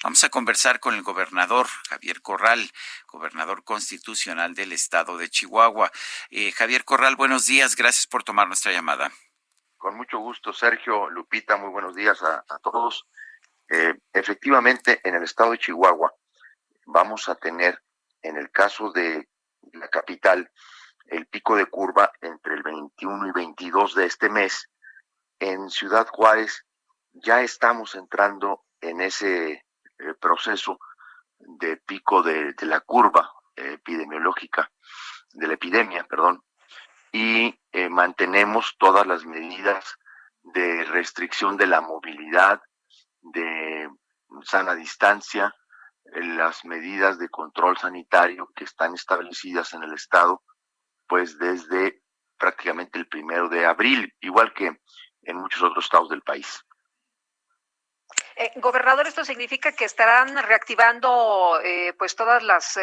Vamos a conversar con el gobernador Javier Corral, gobernador constitucional del estado de Chihuahua. Javier Corral, buenos días, gracias por tomar nuestra llamada. Con mucho gusto, Sergio, Lupita, muy buenos días a todos. Efectivamente, en el estado de Chihuahua vamos a tener, en el caso de la capital, el pico de curva entre el 21 y 22 de este mes. En Ciudad Juárez ya estamos entrando en ese proceso de pico de la curva epidemiológica, de la epidemia, perdón, y mantenemos todas las medidas de restricción de la movilidad, de sana distancia, las medidas de control sanitario que están establecidas en el estado, pues desde prácticamente el 1 de abril, igual que en muchos otros estados del país. Gobernador, esto significa que estarán reactivando pues todas las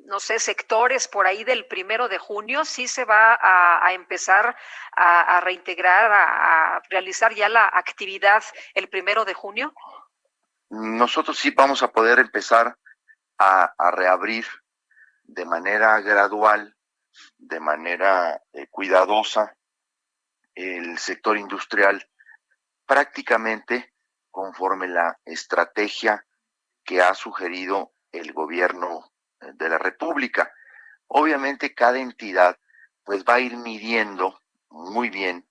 no sé, sectores por ahí del 1 de junio. Sí se va a empezar a reintegrar, a realizar ya la actividad el 1 de junio. Nosotros sí vamos a poder empezar a reabrir de manera gradual, de manera cuidadosa, el sector industrial, prácticamente conforme la estrategia que ha sugerido el gobierno de la República. Obviamente cada entidad pues va a ir midiendo muy bien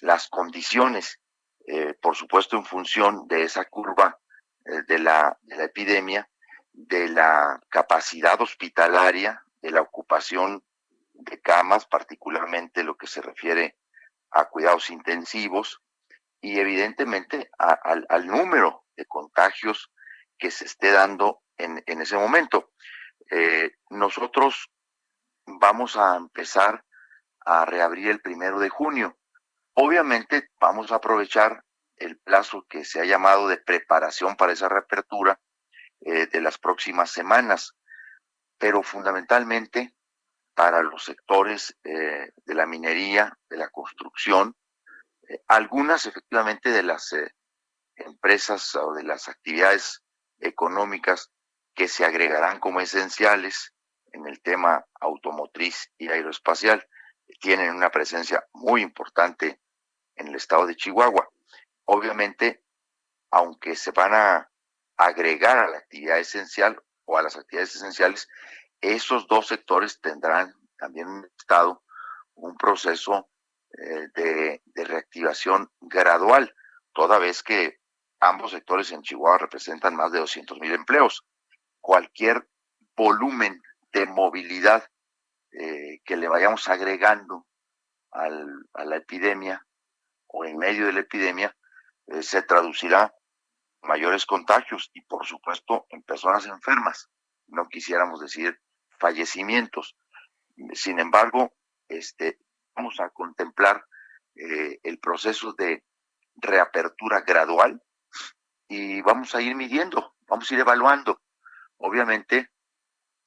las condiciones, por supuesto en función de esa curva de la epidemia, de la capacidad hospitalaria, de la ocupación de camas, particularmente lo que se refiere a cuidados intensivos, y evidentemente al número de contagios que se esté dando en ese momento. Nosotros vamos a empezar a reabrir el 1 de junio. Obviamente vamos a aprovechar el plazo que se ha llamado de preparación para esa reapertura de las próximas semanas, pero fundamentalmente para los sectores de la minería, de la construcción, algunas efectivamente de las empresas o de las actividades económicas que se agregarán como esenciales en el tema automotriz y aeroespacial, tienen una presencia muy importante en el estado de Chihuahua. Obviamente, aunque se van a agregar a la actividad esencial o a las actividades esenciales, esos dos sectores tendrán también un estado, un proceso de reactivación gradual, toda vez que ambos sectores en Chihuahua representan más de 200,000 empleos. Cualquier volumen de movilidad que le vayamos agregando a la epidemia o en medio de la epidemia se traducirá en mayores contagios y por supuesto en personas enfermas. No quisiéramos decir fallecimientos. Sin embargo, vamos a contemplar el proceso de reapertura gradual y vamos a ir midiendo, vamos a ir evaluando. Obviamente,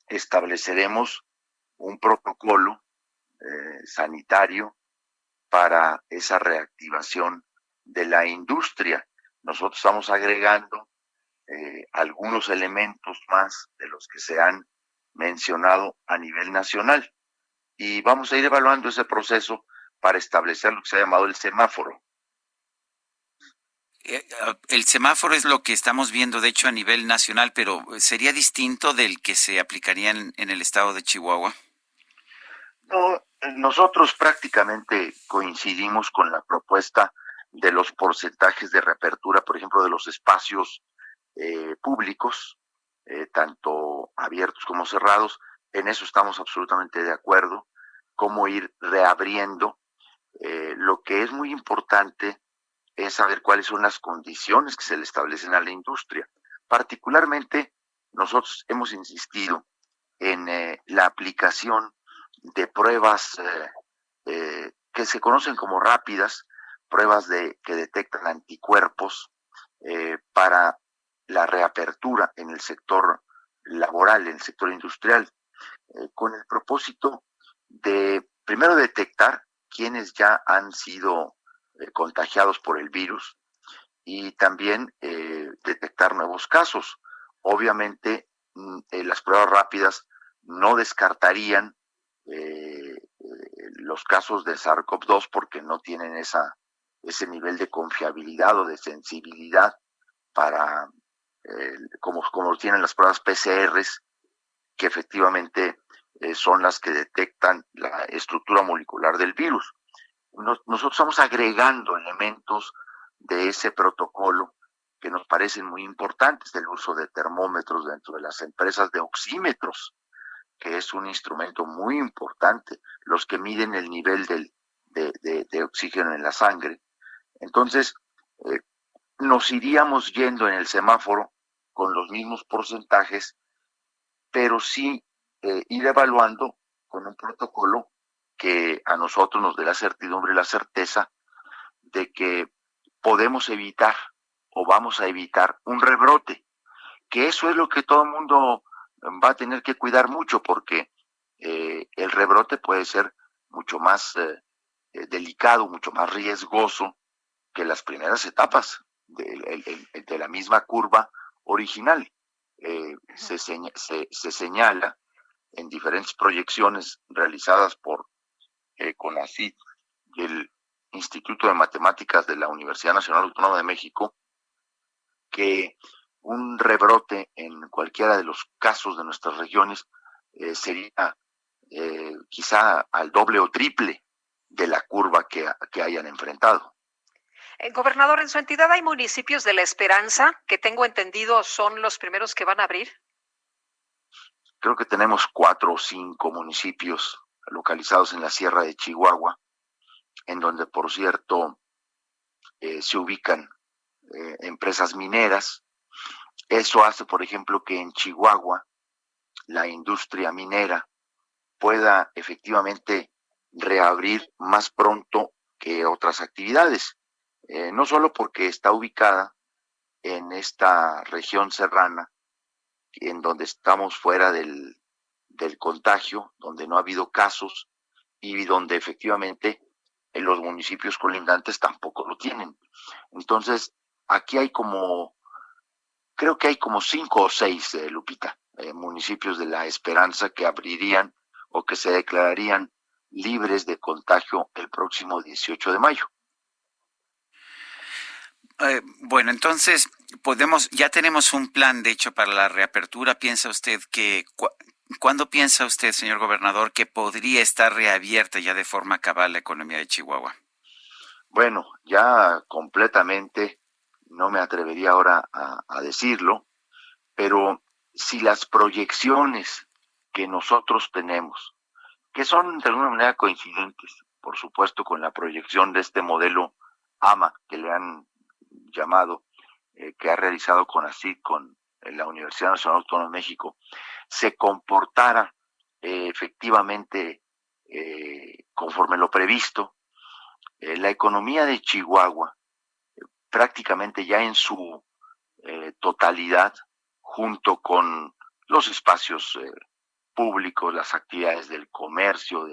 estableceremos un protocolo sanitario para esa reactivación de la industria. Nosotros estamos agregando algunos elementos más de los que se han mencionado a nivel nacional y vamos a ir evaluando ese proceso para establecer lo que se ha llamado el semáforo. El semáforo es lo que estamos viendo, de hecho, a nivel nacional, pero ¿sería distinto del que se aplicaría en el estado de Chihuahua? No, nosotros prácticamente coincidimos con la propuesta de los porcentajes de reapertura, por ejemplo, de los espacios públicos, tanto abiertos como cerrados. En eso estamos absolutamente de acuerdo, cómo ir reabriendo. Lo que es muy importante es saber cuáles son las condiciones que se le establecen a la industria. Particularmente, nosotros hemos insistido en la aplicación de pruebas que se conocen como rápidas, pruebas que detectan anticuerpos para la reapertura en el sector laboral, en el sector industrial, con el propósito de, primero, detectar quienes ya han sido contagiados por el virus y también detectar nuevos casos. Obviamente, las pruebas rápidas no descartarían los casos de SARS-CoV-2 porque no tienen ese nivel de confiabilidad o de sensibilidad para como lo tienen las pruebas PCRs, que efectivamente son las que detectan la estructura molecular del virus. Nosotros estamos agregando elementos de ese protocolo que nos parecen muy importantes, el uso de termómetros dentro de las empresas, de oxímetros, que es un instrumento muy importante, los que miden el nivel de oxígeno en la sangre. Entonces, nos iríamos yendo en el semáforo con los mismos porcentajes, pero sí ir evaluando con un protocolo que a nosotros nos dé la certidumbre y la certeza de que podemos evitar o vamos a evitar un rebrote, que eso es lo que todo el mundo va a tener que cuidar mucho, porque el rebrote puede ser mucho más delicado, mucho más riesgoso que las primeras etapas de la misma curva original. Se señala en diferentes proyecciones realizadas por CONACYT y el Instituto de Matemáticas de la Universidad Nacional Autónoma de México, que un rebrote en cualquiera de los casos de nuestras regiones sería quizá al doble o triple de la curva que hayan enfrentado. Gobernador, en su entidad hay municipios de La Esperanza, que tengo entendido son los primeros que van a abrir. Creo que tenemos 4 o 5 municipios localizados en la Sierra de Chihuahua, en donde, por cierto, se ubican empresas mineras. Eso hace, por ejemplo, que en Chihuahua la industria minera pueda efectivamente reabrir más pronto que otras actividades. No solo porque está ubicada en esta región serrana, en donde estamos fuera del contagio, donde no ha habido casos y donde efectivamente en los municipios colindantes tampoco lo tienen. Entonces, aquí creo que hay como 5 o 6, Lupita, municipios de La Esperanza que abrirían o que se declararían libres de contagio el próximo 18 de mayo. Bueno, entonces ya tenemos un plan de hecho para la reapertura. ¿Piensa usted cuándo piensa usted, señor gobernador, que podría estar reabierta ya de forma cabal la economía de Chihuahua? Bueno, ya completamente no me atrevería ahora a decirlo, pero si las proyecciones que nosotros tenemos, que son de alguna manera coincidentes, por supuesto, con la proyección de este modelo AMA que le han llamado, que ha realizado CONACYT con la Universidad Nacional Autónoma de México, se comportara efectivamente conforme lo previsto, la economía de Chihuahua prácticamente ya en su totalidad, junto con los espacios públicos, las actividades del comercio,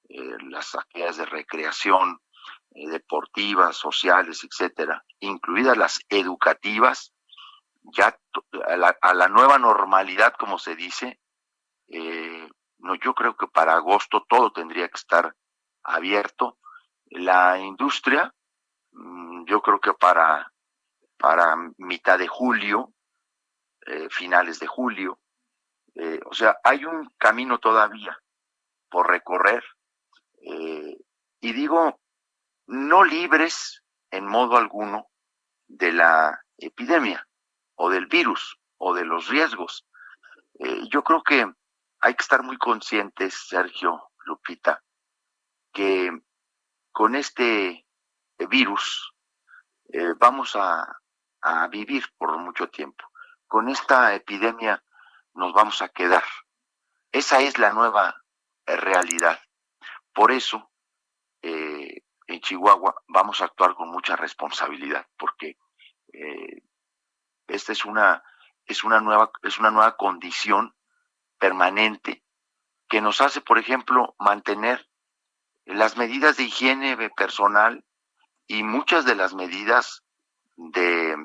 las actividades de recreación, deportivas, sociales, etcétera, incluidas las educativas, ya a la nueva normalidad, como se dice. No, yo creo que para agosto todo tendría que estar abierto. La industria, yo creo que para mitad de julio, finales de julio, o sea, hay un camino todavía por recorrer, y digo, no libres en modo alguno de la epidemia o del virus o de los riesgos. Yo creo que hay que estar muy conscientes, Sergio, Lupita, que con este virus vamos a vivir por mucho tiempo. Con esta epidemia nos vamos a quedar. Esa es la nueva realidad. Por eso, en Chihuahua vamos a actuar con mucha responsabilidad, porque esta es una nueva condición permanente que nos hace, por ejemplo, mantener las medidas de higiene personal y muchas de las medidas de,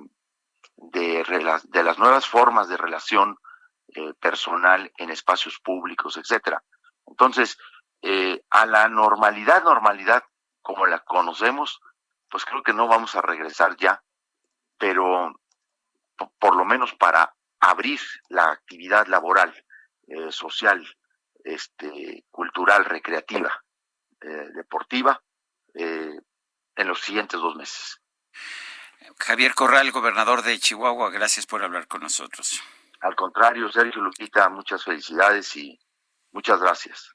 de las nuevas formas de relación personal en espacios públicos, etcétera. Entonces, a la normalidad como la conocemos, pues creo que no vamos a regresar ya, pero por lo menos para abrir la actividad laboral, social, cultural, recreativa, deportiva, en los siguientes 2 meses. Javier Corral, gobernador de Chihuahua, gracias por hablar con nosotros. Al contrario, Sergio Lupita, muchas felicidades y muchas gracias.